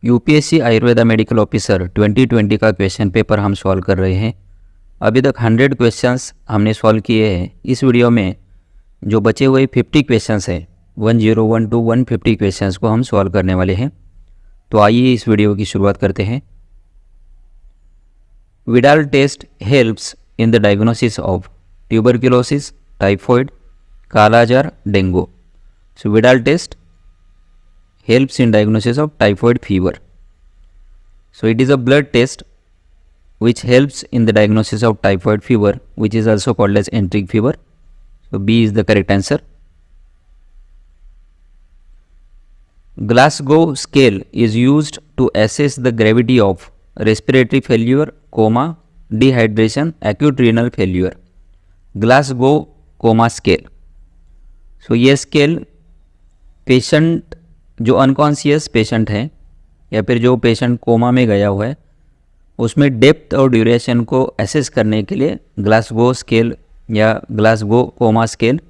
UPSC Ayurveda medical officer 2020 का question paper हम solve कर रहे हैं। अभी तक 100 क्वेश्चंस हमने सॉल्व किए हैं। इस वीडियो में जो बचे हुए 50 क्वेश्चंस हैं 101 to 150 क्वेश्चंस को हम सॉल्व करने वाले हैं। तो आइए इस वीडियो की शुरुआत करते हैं। Vidal test helps in the diagnosis of tuberculosis, typhoid, kala-azar, dengue. So Vidal test helps in diagnosis of typhoid fever. So it is a blood test which helps in the diagnosis of typhoid fever, which is also called as enteric fever. So B is the correct answer. Glasgow scale is used to assess the gravity of respiratory failure, coma, dehydration, acute renal failure. Glasgow coma scale. So ये scale patient जो unconscious patient है या फिर जो patient coma में गया हुआ है उसमें डेप्थ और ड्यूरेशन को एसेस करने के लिए ग्लासगो स्केल या ग्लासगो कोमा स्केल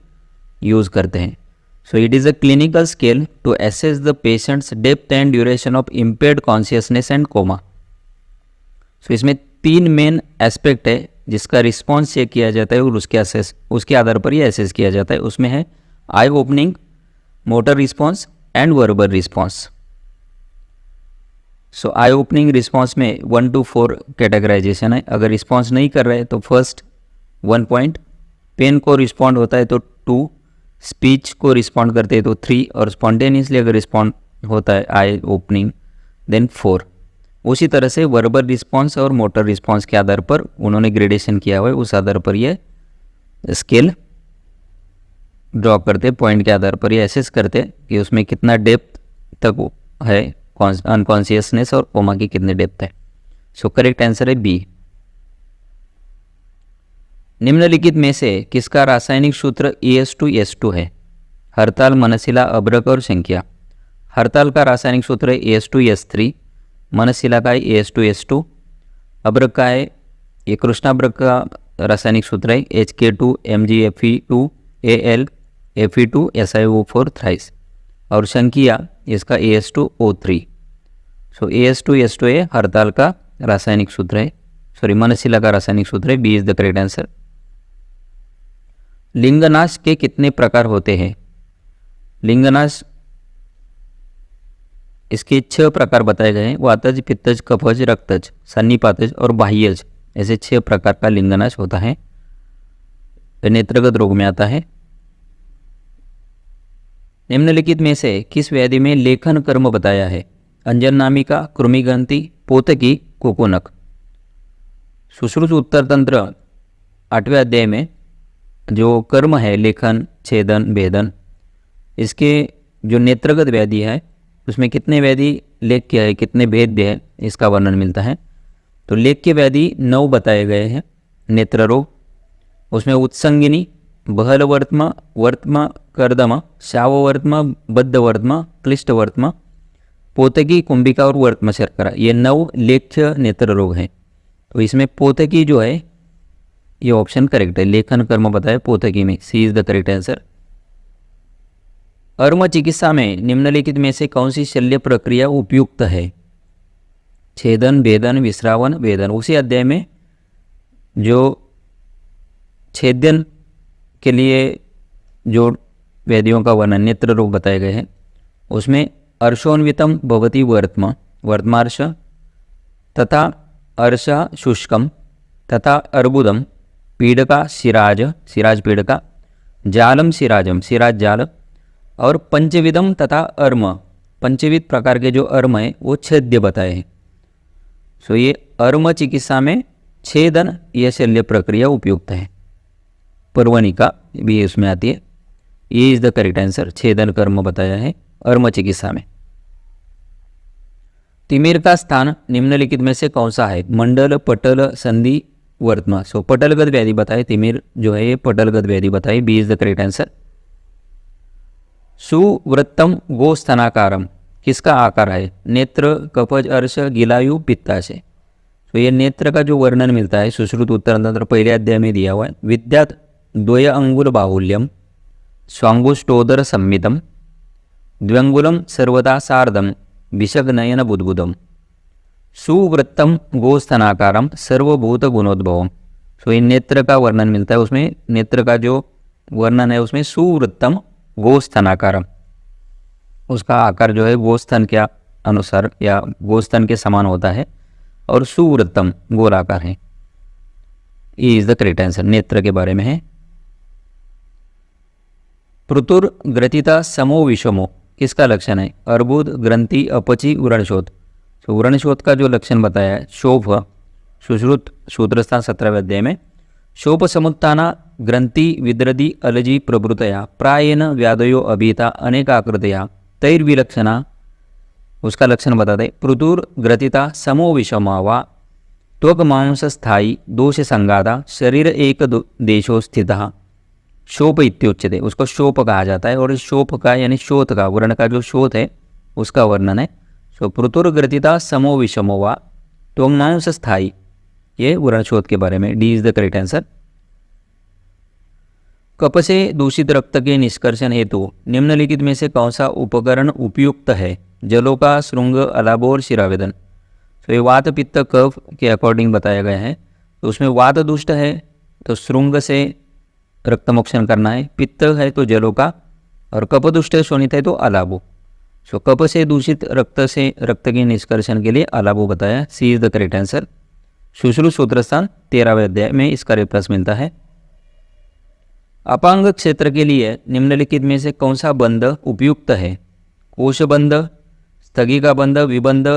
यूज़ करते हैं। So it is a clinical scale to assess the patient's depth and duration of impaired consciousness and coma. So इसमें 3 मेन एस्पेक्ट है जिसका रिस्पॉन्स चेक किया जाता है और उसके आधार पर ये एसेस किया जाता है। उसमें है eye opening, motor response and verbal response. So eye opening response में 1 to 4 कैटेगराइजेशन है। अगर रिस्पॉन्स नहीं कर रहे तो फर्स्ट 1 पॉइंट, पेन को रिस्पॉन्ड होता है तो 2, स्पीच को रिस्पॉन्ड करते हैं तो 3 और स्पॉन्टेनियसली अगर रिस्पॉन्ड होता है आई ओपनिंग देन 4। उसी तरह से वर्बल रिस्पॉन्स और मोटर रिस्पॉन्स के आधार पर उन्होंने ग्रेडेशन किया हुआ है। उस आधार पर ये स्केल ड्रॉ करते, पॉइंट के आधार पर ये एसेस करते कि उसमें कितना डेप्थ तक है अनकॉन्शियसनेस और कोमा की कितनी डेप्थ है। सो करेक्ट आंसर है बी। निम्नलिखित में से किसका रासायनिक सूत्र AS2S2 है? हरताल, मनसिला, अभ्रक और संख्या। हरताल का रासायनिक सूत्र है AS2S3, मनसिला का है AS2S2, अभ्रक का है ये कृष्णाभ्रक का रासायनिक सूत्र है HK2MgFe2Al Fe2SiO4 थ्राइस और संख्या इसका AS2O3। सो AS2S2 है हरताल का रासायनिक सूत्र है, मनसिला का रासायनिक सूत्र है। B is the correct answer. लिंगनाश के कितने प्रकार होते हैं? लिंगनाश इसके 6 प्रकार बताए गए हैं। वातज, पित्तज, कफज, रक्तज, सन्निपातज और बाह्यज, ऐसे 6 प्रकार का लिंगनाश होता है। नेत्रगत रोग में आता है। निम्नलिखित में से किस व्याधि में लेखन कर्म बताया है? अंजन नामिका, कृमिग्रंथि, पोतकी, कोकोनक। सुश्रुत उत्तर तंत्र 8वें अध्याय में जो कर्म है लेखन, छेदन, भेदन, इसके जो नेत्रगत व्याधि है उसमें कितने व्याधि लेख्य है, कितने भेद्य है, इसका वर्णन मिलता है। तो लेख्य व्याधि 9 बताए गए हैं। नेत्र रोग उसमें उत्संगिनी, बहलवर्त्म, वर्त्म, कर्दम, शाववर्त्म, बद्धवर्त्म, क्लिष्टवर्त्म, पोतकी, कुंभिका और वर्त्म शर्करा, ये 9 लेख्य नेत्र रोग हैं। तो इसमें पोतकी जो है ये ऑप्शन करेक्ट है। लेखन कर्म बताए पोतकी में, C is the correct answer. अर्म चिकित्सा में निम्नलिखित में से कौन सी शल्य प्रक्रिया उपयुक्त है? छेदन, भेदन, विस्रावन, वेदन। उसी अध्याय में जो छेदन के लिए जो व्याधियों का वर्णन, नेत्र रोग बताए गए हैं, उसमें अर्शोन्वितम भवति वर्त्म, वर्त्मार्श, तथा अर्श शुष्कम, तथा अर्बुदम, पीड़का शिराज, शिराज पीड़का, जालम शिराजम, शिराज जाल, और पंचविधम तथा अर्म, पंचविध प्रकार के जो अर्म है वो छेद्य बताए हैं। सो ये अर्म चिकित्सा में छेदन यह शल्य प्रक्रिया उपयुक्त है। पर्वणिका भी उसमें आती है। ये इज द करेक्ट आंसर। छेदन कर्म बताया है अर्म चिकित्सा में। तिमिर का स्थान निम्नलिखित में से कौन सा है? मंडल, पटल, संधि, वर्त्म। सो पटलगत व्याधि बताए, तिमिर जो है ये पटलगत व्याधि बताए। B is the correct answer. सुवृत्तम गोस्तनाकारम किसका आकार है? नेत्र, कफज, अर्श, गिलायु, पित्ताशय। तो ये नेत्र का जो वर्णन मिलता है सुश्रुत उत्तर तंत्र पहले अध्याय में दिया हुआ है। विद्यात द्वय अंगुल बाहुल्यम, स्वांगुष्टोदर संमितम, द्व्यंगुलम सर्वदा सार्धम, विशग नयन बुद्बुदम। सुवृत्तम गोस्तनाकारम सर्वभूत गुणोद्भवम। सो ये नेत्र का वर्णन मिलता है, उसमें नेत्र का जो वर्णन है उसमें सुवृत्तम गोस्तनाकारम, उसका आकार जो है गोस्तन के अनुसार या गोस्तन के समान होता है और सुवृत्तम गोलाकार है। ये इज द करेक्ट आंसर, नेत्र के बारे में है। पृथुर ग्रथिता समो विषमो किसका लक्षण है? अर्बुद, ग्रंथि, अपची, व्रणशोथ। तो व्रणशोथ का जो लक्षण बताया है शोभ, सुश्रुत सूत्रस्थान 17वें अध्याय में, शोभ समुत्थाना ग्रंथि विद्रदि अलजी प्रभृतया प्रायेण व्याधयो अभीता अनेकाकृतया तैर्विलक्षणा, उसका लक्षण बताते। पृथुर ग्रथिता समो विषमा वा त्वक मांस स्थायी दोष संगाता शरीर एक देशो स्थितः शोप इत्युच्यते, उसको शोप कहा जाता है। और इस शोप का यानी शोथ का, वर्ण का जो शोथ है उसका वर्णन है। सो पृथुर ग्रथिता समो विषमो वा त्वक मांस स्थायी, ये वर्ण शोथ के बारे में। D is the correct answer. Cup से दूषित रक्त के निष्कर्षण हेतु निम्नलिखित में से कौन सा उपकरण उपयुक्त है? जलों का श्रृंग, अलाबो और शिरावेदन। तो ये वात पित्त कफ के अकॉर्डिंग बताया गया है। तो उसमें वात दुष्ट है तो श्रृंग से रक्तमोक्षण करना है, पित्त है तो जलों का, और कप दुष्ट शोणित है तो अलाबो। सो कप से दूषित रक्त से रक्त के निष्कर्षण के लिए अलाबो बताया। C is the correct answer. सुश्रुत सूत्रस्थान 13वें अध्याय में इसका रेफरेंस मिलता है। अपांग क्षेत्र के लिए निम्नलिखित में से कौन सा बंध उपयुक्त है? कोशबंध, स्थगिका बंध, विबंध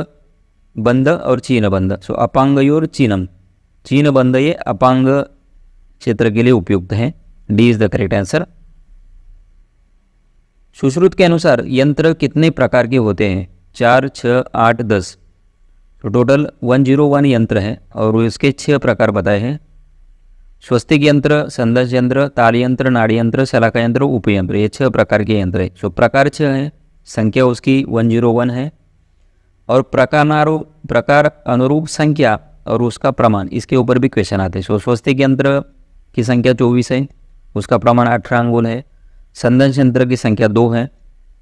बंध और चीन बंध। सो अपांगयोर चीनम, चीन बंध ये अपांग क्षेत्र के लिए उपयुक्त है। D is the correct answer. Sushruta के अनुसार यंत्र कितने प्रकार के होते हैं? 4, 6, 8, 10। तो टोटल 101 यंत्र है और इसके 6 प्रकार बताए हैं। स्वस्तिक यंत्र, संदर्श यंत्र, ताल यंत्र, नाड़ी यंत्र, शलाका यंत्र, उपयंत्र, ये 6 प्रकार के यंत्र है। सो प्रकार 6 है, संख्या उसकी 101 है, और प्रकार अनुरूप संख्या और उसका प्रमाण, इसके ऊपर भी क्वेश्चन आते हैं। सो स्वस्तिक यंत्र की संख्या 24 है, उसका प्रमाण 18 अंगुल है। संदर्श यंत्र की संख्या 2 है,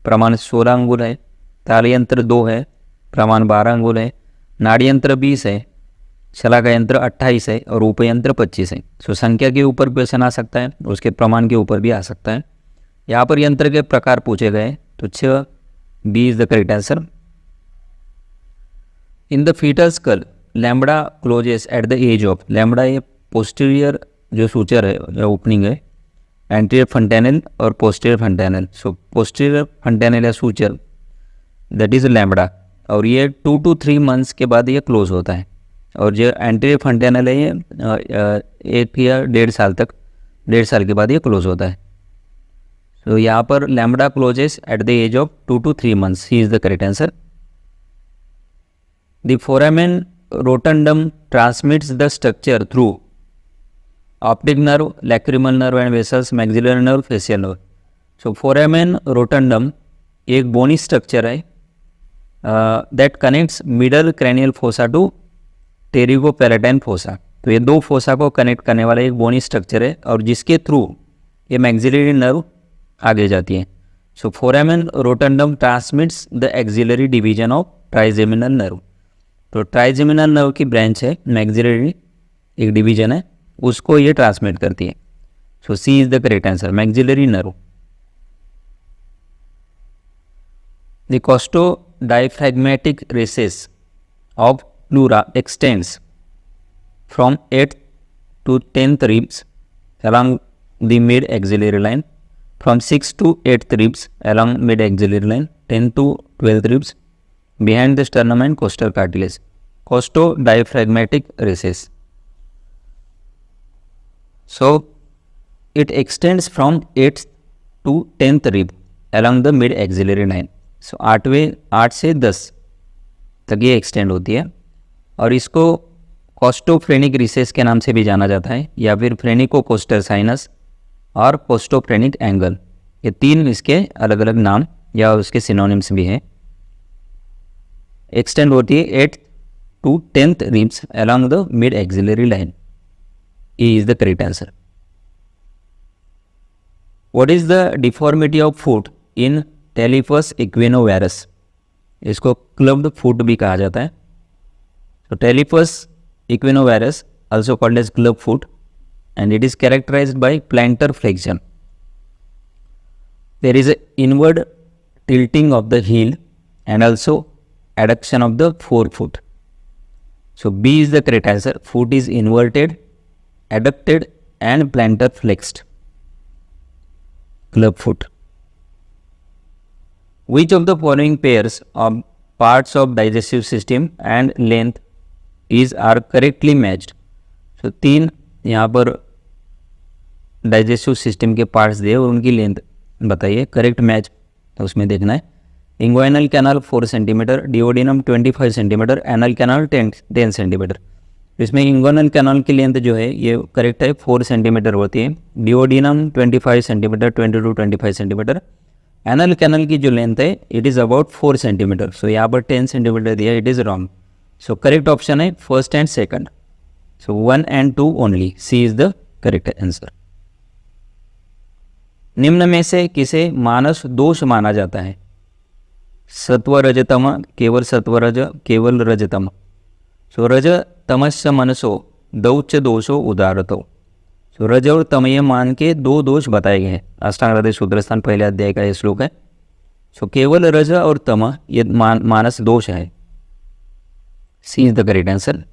प्रमाण 16 अंगुल है। ताल यंत्र 2 है, प्रमाण 12 अंगुल है। नाड़ी यंत्र 20 है, शलाका यंत्र 28 है और उपयंत्र 25 है। सो संख्या के ऊपर क्वेश्चन आ सकता है, उसके प्रमाण के ऊपर भी आ सकता है। यहाँ पर यंत्र के प्रकार पूछे गए तो 6, B is the correct answer. In the fetal skull lambda closes at the age of, lambda ये पोस्टीरियर जो सूचर है या ओपनिंग है, एंटीरियर फंटेनल और पोस्टीरियर फंटेनल। सो पोस्टीरियर फंटेनल या सूचर दैट इज लैम्बडा, और ये 2 to 3 मंथ्स के बाद ये क्लोज होता है। और जो एंटीरियर फंटेनल है ये 1 या 1.5 साल तक, 1.5 साल के बाद ये क्लोज होता है। तो यहाँ पर lambda closes at the age of 2 to 3 months, he is the correct answer. The foramen rotundum transmits the structure through optic nerve, lacrimal nerve and vessels, maxillary nerve, facial nerve. So foramen rotundum एक bony structure है that connects middle cranial fossa to pterygopalatine fossa. तो ये 2 fossa को connect करने वाला एक bony structure है और जिसके थ्रू ये मैक्सिलरी नर्व आगे जाती है। So foramen rotundum transmits the maxillary division of trigeminal nerve. तो ट्राइजेमिनल नर्व की ब्रांच है, मैक्सिलरी एक डिवीजन है, उसको ये ट्रांसमिट करती है। So C is the correct answer, maxillary nerve. The costodiaphragmatic recess of pleura extends from 8th to 10th ribs along the mid-axillary line, from 6th to 8th ribs along mid-axillary line, 10th to 12th ribs behind the sternum and costal cartilage. Costodiaphragmatic recess. So it extends from 8th to 10th rib along the mid-axillary line. So 8 से 10 तक ये extend होती है और इसको कोस्टोफ्रेनिक recess के नाम से भी जाना जाता है, या फिर फ्रेनिको कोस्टर साइनस और कोस्टोफ्रेनिक एंगल, ये 3 इसके अलग अलग नाम या उसके सिनोनिम्स भी हैं। एक्सटेंड होती है 8th to 10th ribs along the mid axillary line. E is the correct answer. What is the deformity of foot in Telephus equinovarus? इसको क्लब्ड फुट भी कहा जाता है। तो टेलिपस इक्विनोवायरस also called as club foot, and it is characterized by plantar flexion. There is a inward tilting of the heel and also adduction of the forefoot. So B is the correct answer. Foot is inverted, adducted and plantar flexed. Club foot. Which of the following pairs of parts of digestive system and length are correctly matched? तो 3 यहाँ पर digestive system के parts दिए और उनकी length बताइए, correct match तो उसमें देखना है। Inguinal canal 4 centimeter, duodenum 25 centimeter, anal canal 10 centimeter. इसमें इंग्वाइनल कैनाल की लेंथ जो है ये करेक्ट है 4 सेंटीमीटर होती है, duodenum 25 centimeter 22-25 centimeter. Anal canal की जो लेंथ है it is about 4 centimeter. So यहाँ पर 10 सेंटीमीटर दिया, it is wrong. So correct option है first and second. So 1 and 2 only. C is the correct answer. निम्न में से किसे मानस दोष माना जाता है? सत्व रजतम, केवल सत्वरज, केवल रजतम। सो रज तमस्य मनसो दौच दोषो उदारतो। सो रज और तमय मान के 2 दोष बताए गए हैं। अष्टांग हृदय सूत्रस्थान पहले अध्याय का ये श्लोक है। सो केवल रज और तम ये मानस दोष है। C is the correct answer.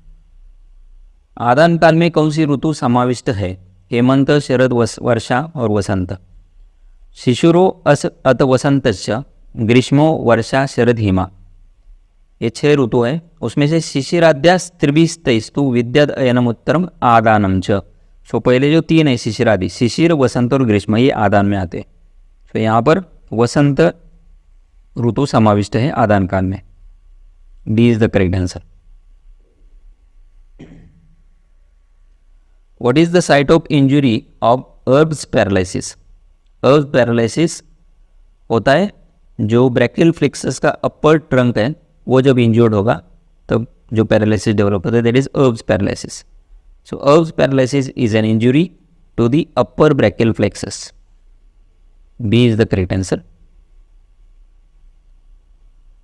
आदान काल में कौन सी ऋतु समाविष्ट है? हेमंत, शरद, वर्षा और वसंत। शिशिरो अत वसंतश्च, ग्रीष्मो, वर्षा, शरद, हिमा। ये 6 ऋतु है। उसमें से शिशिराद्यास त्रिभिस्तैस्तु विद्याद अयनमुत्तरम आदानम च। सो पहले जो 3 है शिशिरादि, शिशिर, वसंत और ग्रीष्म, ये आदान में आते। तो यहाँ पर वसंत ऋतु समाविष्ट है आदान काल में। D is the correct answer. What is the site of injury of Erb's paralysis? Erb's paralysis होता है जो ब्रैकियल फ्लेक्सस का अपर ट्रंक है वो जब इंजर्ड होगा तब जो पैरालिसिस डेवलप होता है, that is Erb's paralysis. So Erb's paralysis is an injury to the upper brachial plexus. B is the correct answer.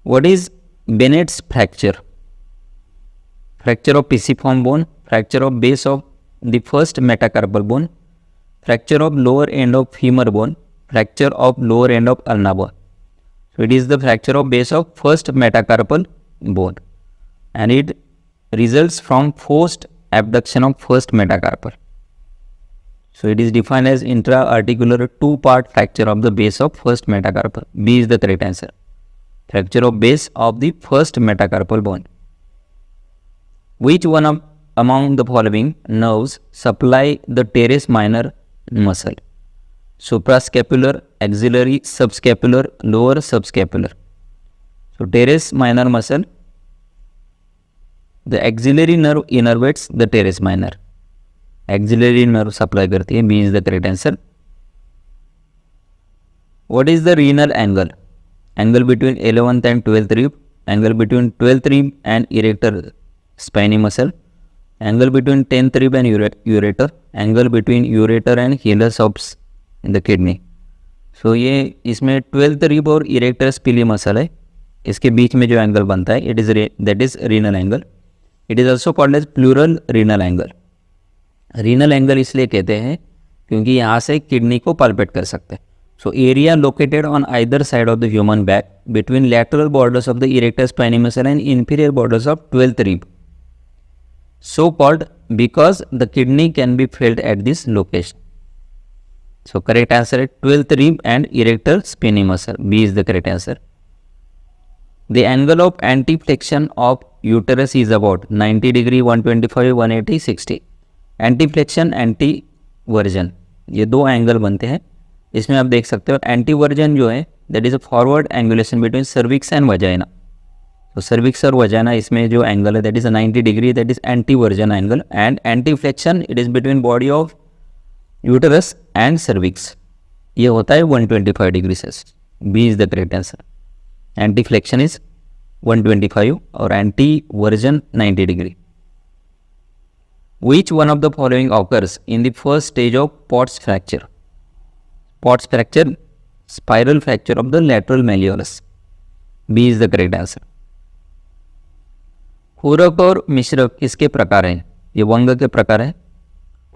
What is Bennett's fracture? Fracture of pisiform bone, fracture of base of the first metacarpal bone, fracture of lower end of femur bone, fracture of lower end of ulna bone. So it is the fracture of base of first metacarpal bone and it results from forced abduction of first metacarpal. So it is defined as intra-articular 2-part fracture of the base of first metacarpal. B is the correct answer. Fracture of base of the first metacarpal bone. Which one of among the following nerves supply the teres minor muscle? Suprascapular, axillary, subscapular, lower subscapular. So teres minor muscle, the axillary nerve innervates the teres minor. Axillary nerve supply करती है। B is the correct answer. What is the renal angle? Angle between 11th and 12th rib, angle between 12th rib and erector spiny muscle, angle between 10th rib and ureter, angle between ureter and hilus of the kidney. So ये इसमें 12th rib और erector spiny muscle है, इसके बीच में जो angle बनता है that is renal angle. It is also called as pleural renal angle. Renal angle इसलिए कहते हैं क्योंकि यहाँ से किडनी को palpate कर सकते हैं. So area located on either side of the human back between lateral borders of the erector spiny muscle and inferior borders of 12th rib. So called because the kidney can be felt at this location. So correct answer is 12th rib and erector spiny muscle. B is the correct answer. The angle of anteflexion of uterus is about 90 degree, 125, 180, 60. Anteflexion, anti-version, ये 2 angle बनते हैं। इसमें आप देख सकते हो anteversion जो है that is a forward angulation between cervix and vagina. तो सर्विक्स और वजाइना इसमें जो एंगल है that is 90 degree, that is anteversion angle, and anteflexion it is between body of uterus and cervix, ये होता है 125 डिग्री से। B is the correct answer. Anteflexion is 125 और anteversion 90 degree. Which one of the following occurs in the first stage of Pott's fracture? Pott's fracture, spiral fracture of the lateral malleolus. B is the correct answer. पूरक और मिश्रक इसके प्रकार हैं, ये वंग के प्रकार है।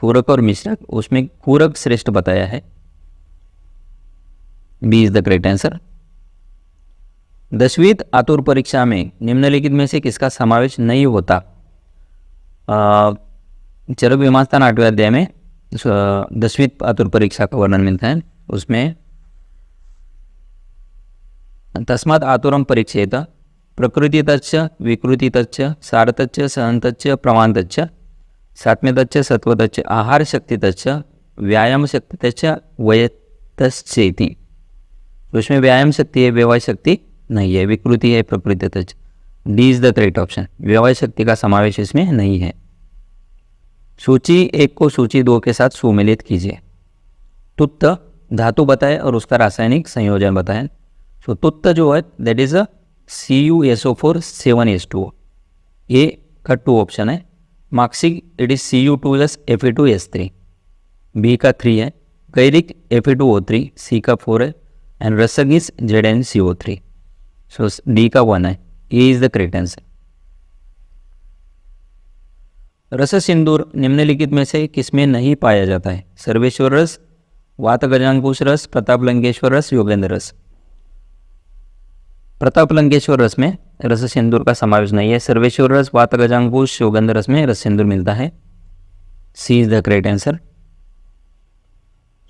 पूरक और मिश्रक, उसमें पूरक श्रेष्ठ बताया है, B is the correct answer. 10वीं आतुर परीक्षा में निम्नलिखित में से किसका समावेश नहीं होता? चरक विमानस्थान 8वें अध्याय में 10वीं आतुर परीक्षा का वर्णन मिलता है। उसमें तस्मात् आतुरम परीक्षेत प्रकृतितच्च विकृतितच्च सारतच्च सहनतच्च प्रमाणतच्च 7वें तच्च सत्वतच्च आहार शक्तितच्च व्यायाम शक्तितच्च वयतश्चेति। उसमें व्यायाम शक्ति है, व्यवहार शक्ति नहीं है, विकृति है, प्रकृतितच्च। D is the correct option, व्यवहार शक्ति का समावेश इसमें नहीं है। सूची 1 को सूची 2 के साथ सुमेलित कीजिए। तुत्त धातु बताए और उसका रासायनिक संयोजन बताएं। सो तुत्त जो है that is a CuSO4 7H2O, ए का 2 ऑप्शन है। मार्क्सिक it is Cu2 Fe2S3, B का 3 है। कैरिक Fe2O3, सी का 4 है। एंड रसक इज ZnCO3, सो डी का 1 है। ए इज द करेक्ट आंसर। रस सिंदूर निम्नलिखित में से किसमें नहीं पाया जाता है? सर्वेश्वर रस, वात गजांकुश रस, प्रताप लंकेश्वर रस, योगेंद्र रस। प्रताप लंकेश्वर रस में रस सिंदूर का समावेश नहीं है। सर्वेश्वर रस, वात गजांकुश, योगेंद्र रस में रस सिंदूर मिलता है, C is the correct answer.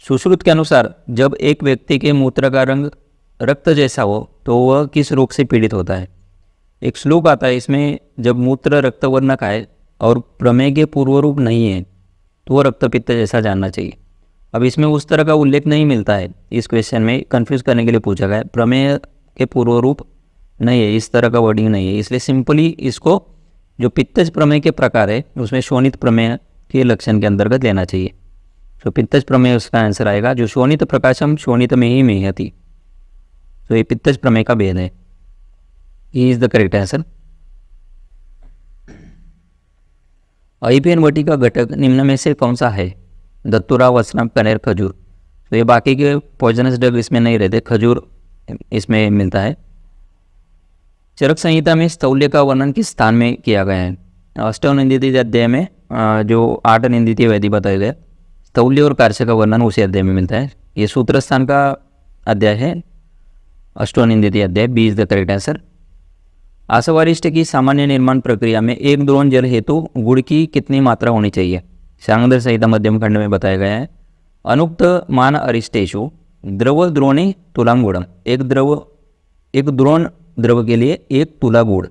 Sushruta के अनुसार जब एक व्यक्ति के मूत्र का रंग रक्त जैसा हो तो वह किस रोग से पीड़ित होता है? एक श्लोक आता है इसमें, जब मूत्र रक्त वर्ण का है और प्रमेय के पूर्व रूप नहीं है तो वह रक्तपित्त जैसा जानना चाहिए। अब इसमें उस तरह का उल्लेख नहीं मिलता है, इस क्वेश्चन में कंफ्यूज करने के लिए पूछा गया है। प्रमेय के पूर्व रूप नहीं है, इस तरह का वर्डिंग नहीं है, इसलिए सिंपली इसको जो पित्तज प्रमेय के प्रकार है उसमें शोणित प्रमेय के लक्षण के अंतर्गत लेना चाहिए। तो पित्तज प्रमेय उसका आंसर आएगा। जो शोणित प्रकाशम शोणित में ही मेहती, तो ये पित्तज प्रमेय का भेद है, E is the correct answer. IPN वटी का घटक निम्न में से कौन सा है? दत्तूरा, वसना, कनेर, खजूर। तो ये बाकी के पॉइजनस ड्रग इसमें नहीं रहते, खजूर इसमें मिलता है। चरक संहिता में स्थौल्य का वर्णन किस स्थान में किया गया है? अष्टम निंदित अध्याय में जो 8 निंदित वैधि बताए गए, स्थौल्य और कार्य का वर्णन उसी अध्याय में मिलता है। ये सूत्र स्थान का अध्याय है, अष्टम निंदित अध्याय, B is the correct answer. आसवारिष्ट की सामान्य निर्माण प्रक्रिया में एक द्रोण जल हेतु गुड़ की कितनी मात्रा होनी चाहिए? शांगधर संहिता मध्यम खंड में बताया गया है। अनुक्त मान अरिष्टेशु द्रव द्रोणी तुलाम गुड़म, एक द्रोण द्रव के लिए 1 तुला गुड़।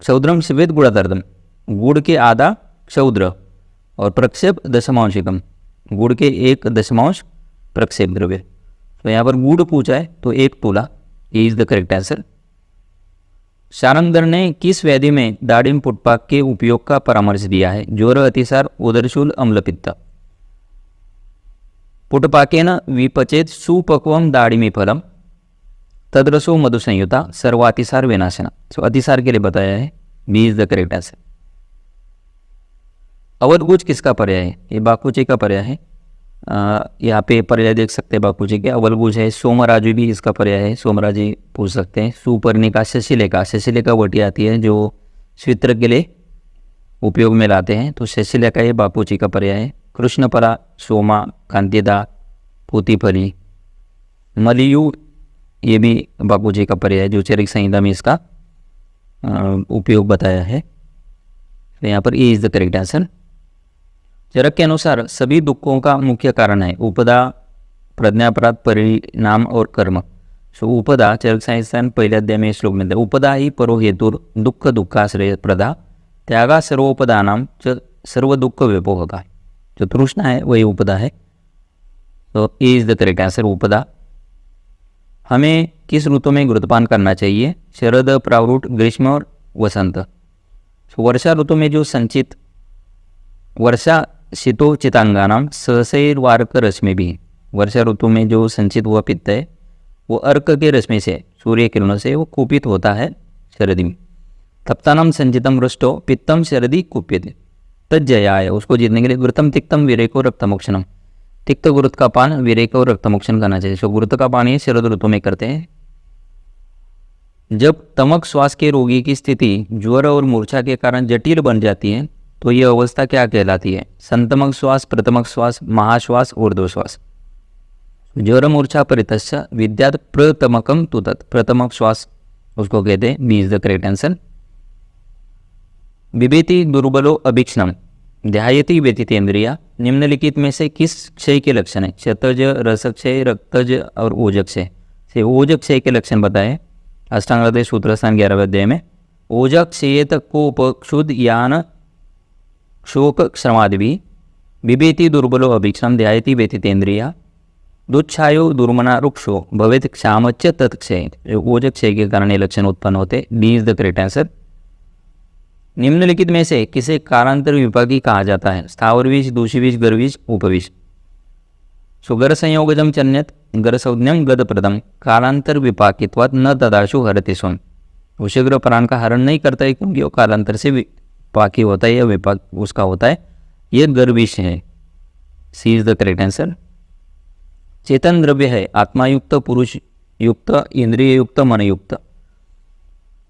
क्षौद्रम श्वेत गुणादर्दम, गुड़ के आधा क्षौद्र और प्रक्षेप दशमांशिकम, गुड़ के 1 दशमांश प्रक्षेप द्रव्य। तो यहाँ पर गुड़ पूछा है तो 1 तुला, ये is the correct answer. Sharangdhar ने किस व्याधि में दाडिम पुटपाक के उपयोग का परामर्श दिया है? ज्वर, अतिसार, उदरशूल, अम्लपित्त। पुटपाकेन विपचेत सुपक्वम दाडिमी फलम तद्रसो मधुसंयुता सर्वातिसार विनाशना। सो अतिसार के लिए बताया है, B is the correct answer. अवलगुज किसका पर्याय है? ये बाकुचे का पर्याय है। यहाँ पे पर्याय देख सकते हैं बाकुचे के। अवलगुज है, सोमराजु भी इसका पर्याय है, सोमराजी पूछ सकते हैं। सुपर्णिका, शशिलेखा, शशिलेखा वटी आती है जो स्वित्र के लिए उपयोग में लाते हैं, तो शशिलेखा ये बाकुची का पर्याय है। कृष्णपरा, सोमा, कांतिदा, पूतीफली, मलियु ये भी बाकुची का पर्याय है जो चरिक संहिता में इसका उपयोग बताया है। तो यहाँ पर ए इज द करेक्ट आंसर। चरक के अनुसार सभी दुखों का मुख्य कारण है उपदा, प्रज्ञापराध, परिणाम और कर्म। सो उपदा चरक संहिता पहले अध्याय में श्लोक मिलता है। उपदा ही परो हेतुर दुख दुखाश्रय प्रदा त्यागा सर्वोपदानाम च सर्व दुख व्यपोहका। जो तृष्णा है वही उपदा है, तो ए इज द करेक्ट आंसर उपदा। हमें किस ऋतु में घृतपान करना चाहिए? शरद, प्रावरुट, ग्रीष्म और वसंत। तो वर्षा ऋतु में जो संचित वर्षा शीतो चितांगानाम सहसैर्वार्क रश्मि भी, वर्षा ऋतु में जो संचित हुआ पित्त है वो अर्क के रश्मि से, सूर्य किरणों से वो कुपित होता है शरदी में। तप्तानम संचितम रुष्टो पित्तम शरदी कुप्यते तज्जयाय, उसको जीतने के लिए घृतम तिक्तम विरेको रक्तमोक्षणम, तिक्त घृत का पान विरेक और रक्तमोक्षण करना चाहिए। सो घृत का पान ये शरद ऋतु में करते हैं, जब तमक श्वास के रोगी की स्थिति ज्वर और मूर्छा के कारण जटिल बन जाती है तो यह अवस्था क्या कहलाती है? संतमक श्वास, प्रथमक श्वास, महाश्वास, ऊर्ध्वश्वास। ज्वर मूर्छा परितश्च विद्यात् प्रथमकम तुतत्, प्रथमक श्वास उसको कहते हैं। B is the correct answer. बिभेति दुर्बलो अभीक्षणम ध्यायति व्यथितेन्द्रिया, निम्नलिखित में से किस क्षय के लक्षण है? क्षतज, रसक्षय, रक्तज और ओजक्षय। से ओजक्षय के लक्षण बताए अष्टांग हृदय सूत्र स्थान 11वें अध्याय में। ओजक्षयेत कोपक्षुद यान शोक श्रमादि बिभेति दुर्बलो अभीक्षण ध्यायति व्यथितेन्द्रिया दुच्छायो दुर्मना रुक्षो भवेत क्षामच्च तत्क्षय। ओजक्षय के कारण ये लक्षण उत्पन्न होते। D is the correct answer. निम्नलिखित में से किसे कालांतर विपाकी कहा जाता है? स्थावर विष, दूषी विष, गर्विष, उपविष। सो गर संयोगजम चन्यत गर संज्ञम गदप्रदम कालांतर विपाकित्वात् न तदाशु हरति सुन। वो शीघ्र प्राण का हरण नहीं करता है क्योंकि वो कालांतर से विपाकी होता है या विपाक उसका होता है। यह गर्विष है। C is the correct answer. चेतन द्रव्य है आत्मायुक्त, पुरुष युक्त, इंद्रिय युक्त, मन युक्त।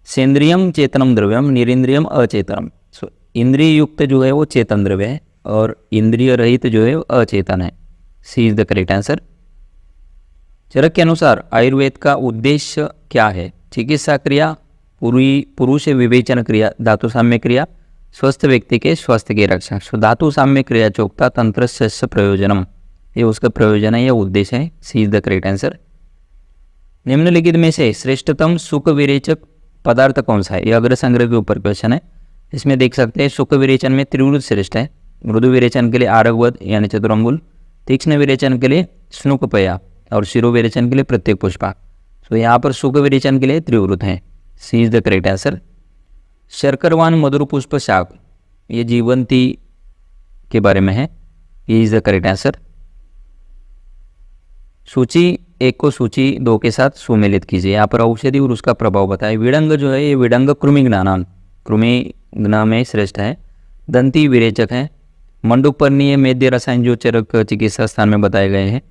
सेंद्रियम चेतनम द्रव्यम निरिंद्रियम अचेतनम। सो इंद्रिय युक्त जो है वो चेतन द्रव्य है और इंद्रिय रहित जो है वो अचेतन है। C is the correct answer. चरक के अनुसार आयुर्वेद का उद्देश्य क्या है? चिकित्सा क्रिया, पुरुष विवेचन क्रिया, धातु साम्य क्रिया, स्वस्थ व्यक्ति के स्वास्थ्य की रक्षा। सो धातु साम्य क्रिया चोक्ता तंत्र सस्य प्रयोजनम, ये उसका प्रयोजन है या उद्देश्य है। C is the correct answer. निम्नलिखित में से श्रेष्ठतम सुख विरेचक पदार्थ कौन सा है? यह अग्र संग्रह के ऊपर क्वेश्चन है। इसमें देख सकते हैं सुख विरेचन में त्रिवृत श्रेष्ठ है, मृदु विरेचन के लिए आरगवत यानी चतुरंगुल, तीक्ष्ण विरेचन के लिए स्नुकपया और शिरो विरेचन के लिए प्रत्येक पुष्पा। तो यहाँ पर सुख विरेचन के लिए त्रिवृत हैं। सी इज द करेक्ट आंसर। शर्करवान मधुर पुष्प शाक, ये जीवंती के बारे में है। ये इज द करेक्ट आंसर। सूची 1 को सूची 2 के साथ सुमेलित कीजिए। यहाँ पर औषधि और उसका प्रभाव बताए। विडंग जो है ये विडंग कृमिघ्नानाम, कृमिघ्न में श्रेष्ठ है। दंती विरेचक है। मंडूकपर्णीय मेद्य रसायन जो चरक चिकित्सा स्थान में बताए गए हैं।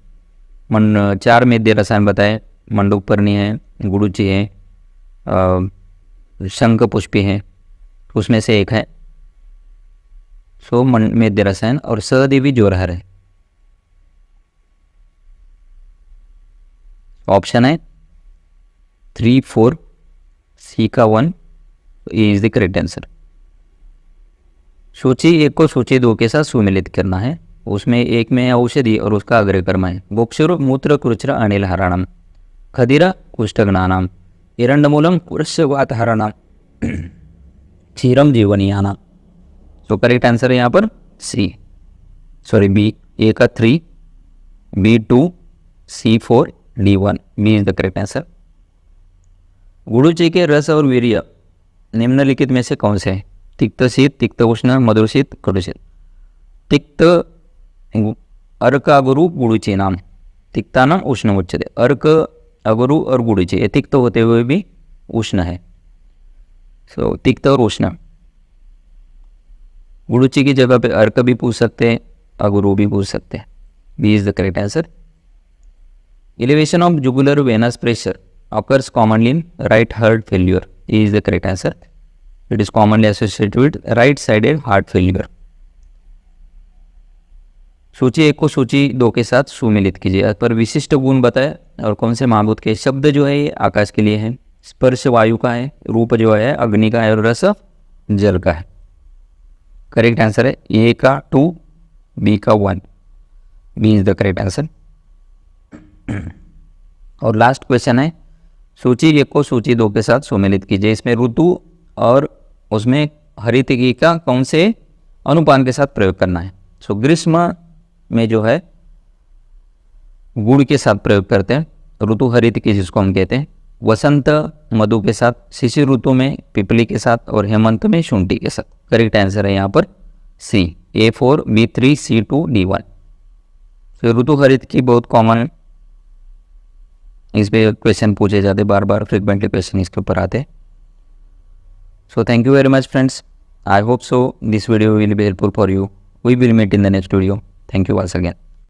4 मेद्य रसायन बताए। मंडूकपर्णी है, गुड़ुचि है, शंख पुष्पी है, उसमें से एक है। सो मेद्य रसायन और सहदेवी जोरहर है। ऑप्शन है 3, 4, सी का 1 इज द करेक्ट आंसर। सूची 1 को सूची 2 के साथ सुमेलित करना है। उसमें एक में औषधि और उसका अग्रकर्म है। गोक्षुर मूत्र कृच्र अनिल हरणम, खदिरा कुष्ठग्नानाम, एरंडमूलम कुरस्यवात हरणम, क्षीरम जीवनीयानाम। तो करेक्ट आंसर है यहाँ पर सी, सॉरी बी। ए का 3, B 2, C 4, D 1। B is the correct answer. गुड़ुचि के रस और वीर्य निम्नलिखित में से कौन से हैं? तिक्त शीत, तिक्त उष्ण, मधुर शीत, कटु शीत। तिक्त अर्क अगुरु गुड़ुचि नाम, तिक्तानाम उष्ण उच्यते। अर्क अगुरु और गुड़ुचि ये तिक्त होते हुए भी उष्ण है। सो तिक्त और उष्ण। गुड़ुचि की जगह पे अर्क भी पूछ सकते हैं, अगुरु भी पूछ सकते हैं। B is the correct answer. Elevation of jugular venous pressure occurs commonly in right heart failure. E is the correct answer. It is commonly associated with right-sided heart failure. सूची 1 को सूची 2 के साथ सुमेलित कीजिए। पर विशिष्ट गुण बताए और कौन से महाभूत के। शब्द जो है ये आकाश के लिए है, स्पर्श वायु का है, रूप जो है अग्नि का है और रस जल का है। करेक्ट आंसर है ए का 2, बी का 1। B is the correct answer. और लास्ट क्वेश्चन है सूची 1 को सूची 2 के साथ सुमेलित कीजिए। इसमें ऋतु और उसमें हरितिकी का कौन से अनुपान के साथ प्रयोग करना है। सो ग्रीष्म में जो है गुड़ के साथ प्रयोग करते हैं, ऋतु हरितिकी जिसको हम कहते हैं। वसंत मधु के साथ, शिशिर ऋतु में पिपली के साथ और हेमंत में शुंठी के साथ। करेक्ट आंसर है यहाँ पर सी, A4, B3, C2, D1। तो ऋतु हरितिकी बहुत कॉमन है, इस पे क्वेश्चन पूछे जाते बार बार, फ्रिक्वेंटली क्वेश्चन इसके ऊपर आते। So thank you very much friends, I hope so this video will be helpful for you. We will meet in the next video. Thank you once again.